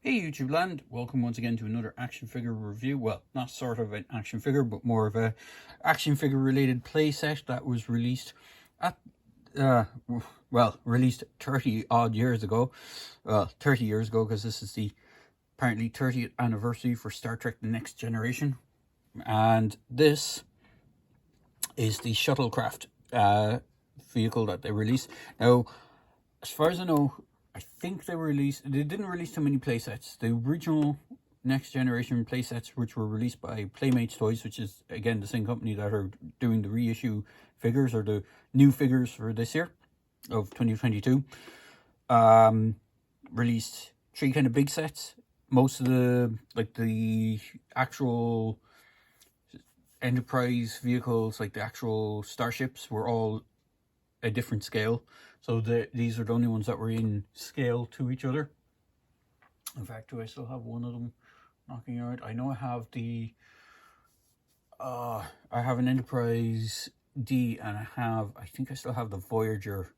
Hey YouTube land, welcome once again to another action figure review. Well, not sort of an action figure, but more of a action figure related playset that was released at, released 30 odd years ago. Well, 30 years ago, because this is the apparently 30th anniversary for Star Trek The Next Generation. And this is the shuttlecraft vehicle that they released. Now, as far as I know, I think they didn't release too many playsets. The original Next Generation playsets, which were released by Playmates Toys, which is again the same company that are doing the reissue figures or the new figures for this year of 2022, released 3 kind of big sets. Most of the actual Enterprise vehicles, like the actual starships, were all a different scale. So these are the only ones that were in scale to each other. In fact, do I still have one of them knocking around? I know I have I have an Enterprise D, and I think I still have the Voyager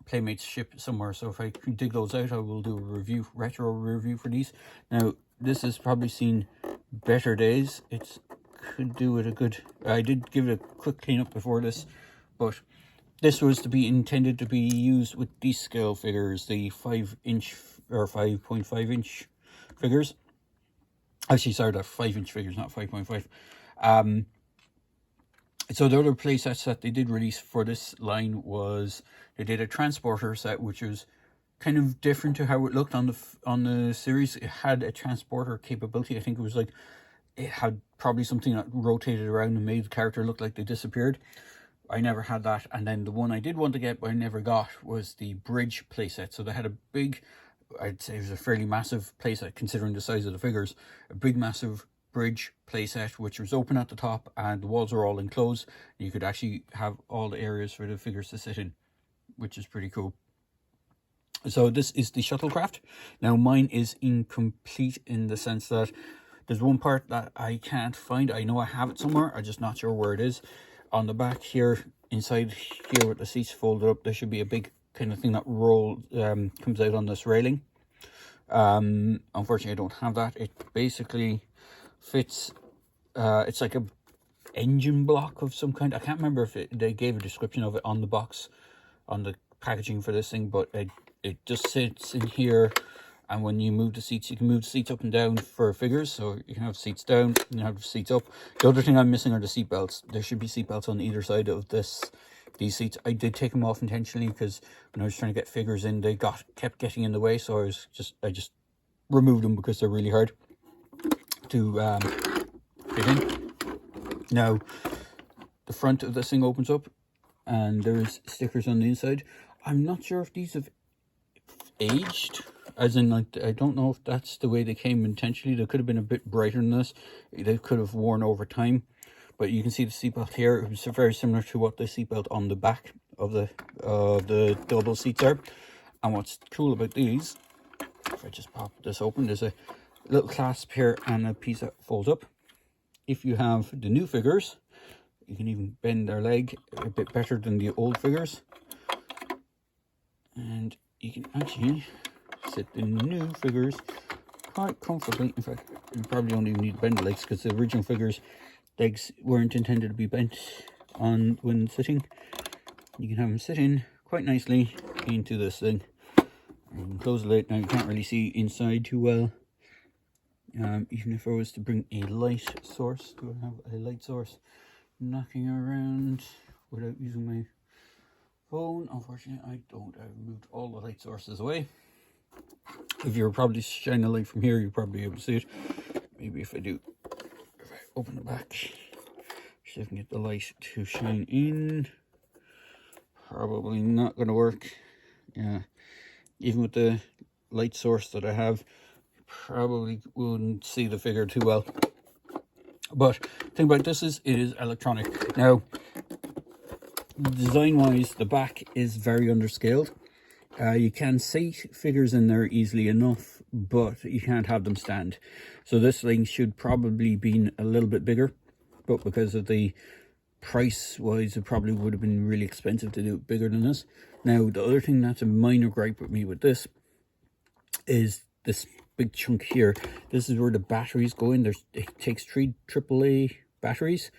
Playmates ship somewhere. So if I can dig those out, I will do a retro review for these. Now, this has probably seen better days. It could do it a good... I did give it a quick cleanup before this, but this was intended to be used with these scale figures, the 5-inch or 5.5-inch figures. Actually, sorry, they're 5-inch figures, not 5.5. So the other play sets that they did release for this line was they did a transporter set, which was kind of different to how it looked on the series. It had a transporter capability. I think it was like it had probably something that rotated around and made the character look like they disappeared. I never had that. And then the one I did want to get but I never got was the bridge playset. So they had a big, I'd say it was a fairly massive playset considering the size of the figures, a big massive bridge playset which was open at the top and the walls were all enclosed. You could actually have all the areas for the figures to sit in, which is pretty cool. So this is the shuttlecraft. Now mine is incomplete in the sense that there's one part that I can't find. I know I have it somewhere, I'm just not sure where it is. On the back here, inside here with the seats folded up, there should be a big kind of thing that comes out on this railing. Unfortunately, I don't have that. It basically fits, it's like a engine block of some kind. I can't remember if they gave a description of it on the box, on the packaging for this thing, but it just sits in here. And when you move the seats, you can move the seats up and down for figures. So you can have seats down, you can have seats up. The other thing I'm missing are the seat belts. There should be seat belts on either side of these seats. I did take them off intentionally because when I was trying to get figures in, they kept getting in the way. So I just removed them because they're really hard to fit in. Now, the front of this thing opens up and there's stickers on the inside. I'm not sure if these have aged, as in, like, I don't know if that's the way they came intentionally. They could have been a bit brighter than this. They could have worn over time, but you can see the seatbelt here. It was very similar to what the seatbelt on the back of the double seats are. And what's cool about these, if I just pop this open, there's a little clasp here and a piece that folds up. If you have the new figures, you can even bend their leg a bit better than the old figures, and you can actually sit the new figures quite comfortably. In fact, you probably don't even need to bend the legs because the original figures' legs weren't intended to be bent on when sitting. You can have them sit in quite nicely into this thing. You can close the lid. Now you can't really see inside too well. Even if I was to bring a light source, do I have a light source knocking around without using my phone? Unfortunately, I don't. I've moved all the light sources away. If you're probably shining a light from here, you'll probably be able to see it. Maybe if I open the back, see if I can get the light to shine in. Probably not going to work. Yeah, even with the light source that I have, probably wouldn't see the figure too well. But the thing about this is, it is electronic. Now, design-wise, the back is very underscaled. You can seat figures in there easily enough, but you can't have them stand. So this thing should probably be a little bit bigger, but because of the price-wise, it probably would have been really expensive to do it bigger than this. Now, the other thing that's a minor gripe with me with this is this big chunk here. This is where the batteries go in. It takes 3 AAA batteries.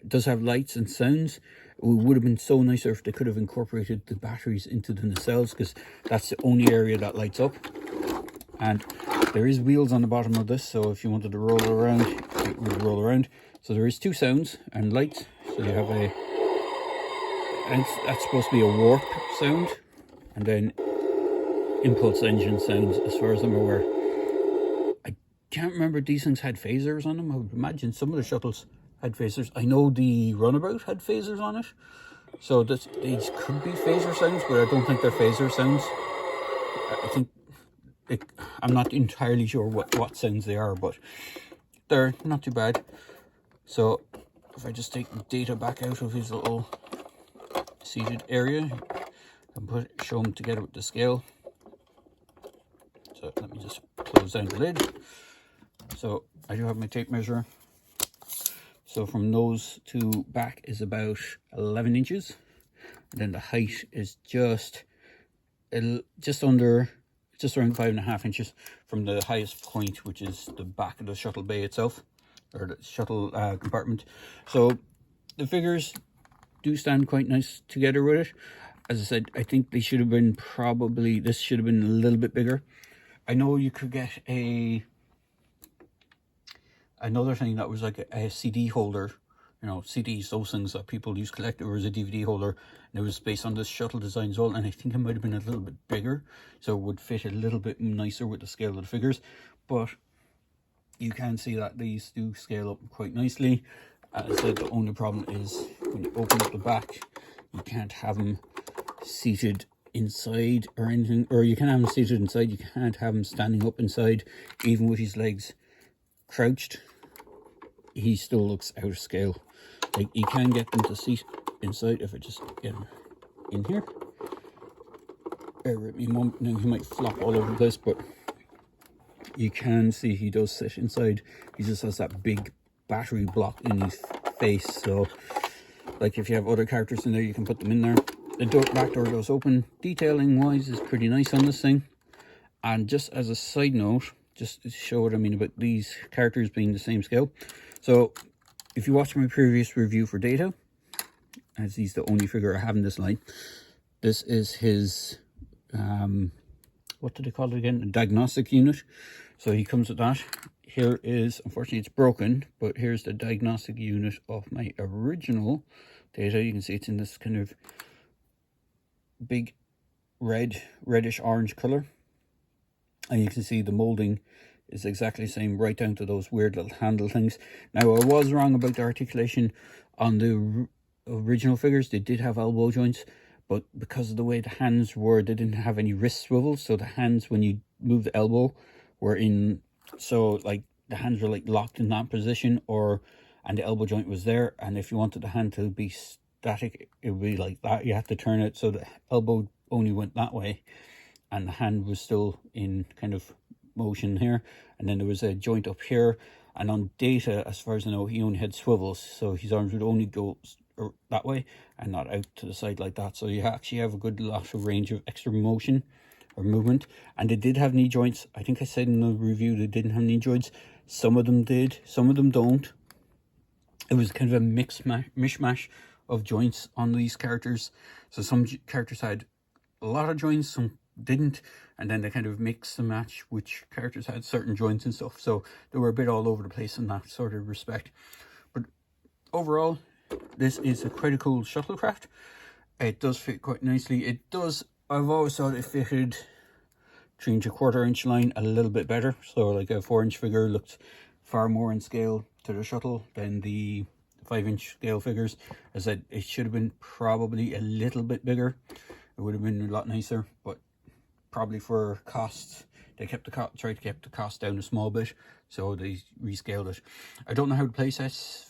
It does have lights and sounds. It would have been so nicer if they could have incorporated the batteries into the nacelles, because that's the only area that lights up. And there is wheels on the bottom of this, so if you wanted to roll around, it would roll around. So there is 2 sounds and lights. So you have and that's supposed to be a warp sound, and then impulse engine sounds, as far as I'm aware. I can't remember if these things had phasers on them. I would imagine some of the shuttles had phasers. I know the runabout had phasers on it, so these could be phaser sounds, but I don't think they're phaser sounds. I think I'm not entirely sure what sounds they are, but they're not too bad. So if I just take Data back out of his little seated area and show him together with the scale. So let me just close down the lid. So I do have my tape measure. So from nose to back is about 11 inches. And then the height is just around 5.5 inches from the highest point, which is the back of the shuttle bay itself, or the shuttle compartment. So the figures do stand quite nice together with it. As I said, I think they should have been this should have been a little bit bigger. I know you could get another thing that was like a CD holder, you know, CDs, those things that people used to collect. There was a DVD holder, and it was based on this shuttle design as well, and I think it might have been a little bit bigger, so it would fit a little bit nicer with the scale of the figures. But you can see that these do scale up quite nicely. As I said, the only problem is when you open up the back, you can't have them seated inside or anything, or you can have them seated inside, you can't have them standing up inside. Even with his legs crouched, he still looks out of scale. Like, you can get them to seat inside. If I just get him in here, bear with me a moment. Now he might flop all over the place, but you can see he does sit inside. He just has that big battery block in his face. So like, if you have other characters in there, you can put them in there. The back door goes open. Detailing wise is pretty nice on this thing. And just as a side note, just to show what I mean about these characters being the same scale. So if you watch my previous review for Data, as he's the only figure I have in this line, this is his what do they call it again? A diagnostic unit. So he comes with that. Here is, unfortunately it's broken, but here's the diagnostic unit of my original Data. You can see it's in this kind of big reddish orange color, and you can see the molding is exactly the same, right down to those weird little handle things. Now, I was wrong about the articulation on the original figures. They did have elbow joints, but because of the way the hands were, they didn't have any wrist swivels. So the hands, when you move the elbow, were in, so like the hands were like locked in that position, and the elbow joint was there. And if you wanted the hand to be static, it would be like that. You have to turn it so the elbow only went that way, and the hand was still in kind of motion here. And then there was a joint up here. And on Data, as far as I know, he only had swivels, so his arms would only go that way and not out to the side like that. So you actually have a good lot of range of extra motion or movement. And they did have knee joints. I think I said in the review they didn't have knee joints. Some of them did, some of them don't. It was kind of a mishmash of joints on these characters. So some characters had a lot of joints, some didn't, and then they kind of mix and match which characters had certain joints and stuff. So they were a bit all over the place in that sort of respect. But overall, this is a quite a cool shuttlecraft. It does fit quite nicely. It does, I've always thought it fitted 3¼ inch line a little bit better. So like a 4-inch figure looked far more in scale to the shuttle than the 5-inch scale figures. As I said, it should have been probably a little bit bigger. It would have been a lot nicer, but probably for costs, they tried to keep the cost down a small bit, so they rescaled it. I don't know how the playsets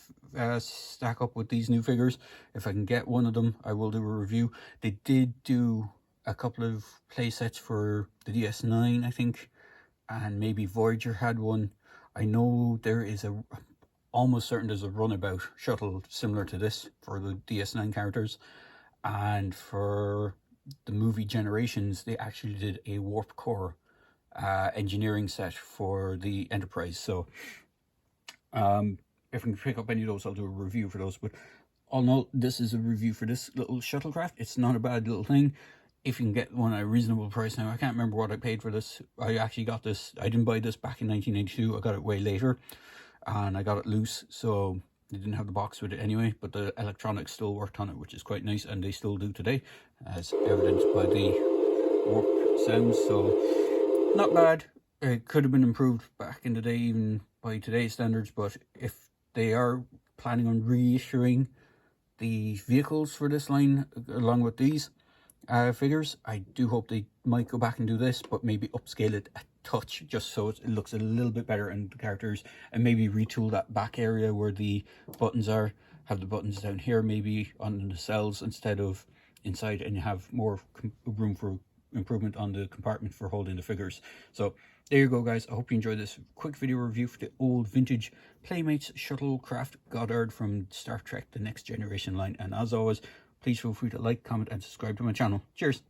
stack up with these new figures. If I can get one of them, I will do a review. They did do a couple of playsets for the DS9, I think, and maybe Voyager had one. I know there is almost certain there's a runabout shuttle similar to this for the DS9 characters, and for the movie Generations, they actually did a warp core engineering set for the Enterprise. So if I can pick up any of those, I'll do a review for those. But all in all, this is a review for this little shuttlecraft. It's not a bad little thing. If you can get one at a reasonable price. Now, I can't remember what I paid for this. I actually got this, I didn't buy this back in 1982. I got it way later, and I got it loose, so they didn't have the box with it anyway, but the electronics still worked on it, which is quite nice, and they still do today, as evidenced by the warp sounds. So not bad. It could have been improved back in the day, even by today's standards, but if they are planning on reissuing the vehicles for this line along with these figures, I do hope they might go back and do this, but maybe upscale it a touch just so it looks a little bit better in the characters, and maybe retool that back area where the buttons are, have the buttons down here maybe on the nacelles instead of inside, and you have more room for improvement on the compartment for holding the figures. So there you go, guys. I hope you enjoyed this quick video review for the old vintage Playmates shuttlecraft Goddard from Star Trek The Next Generation line. And as always, please feel free to like, comment, and subscribe to my channel. Cheers!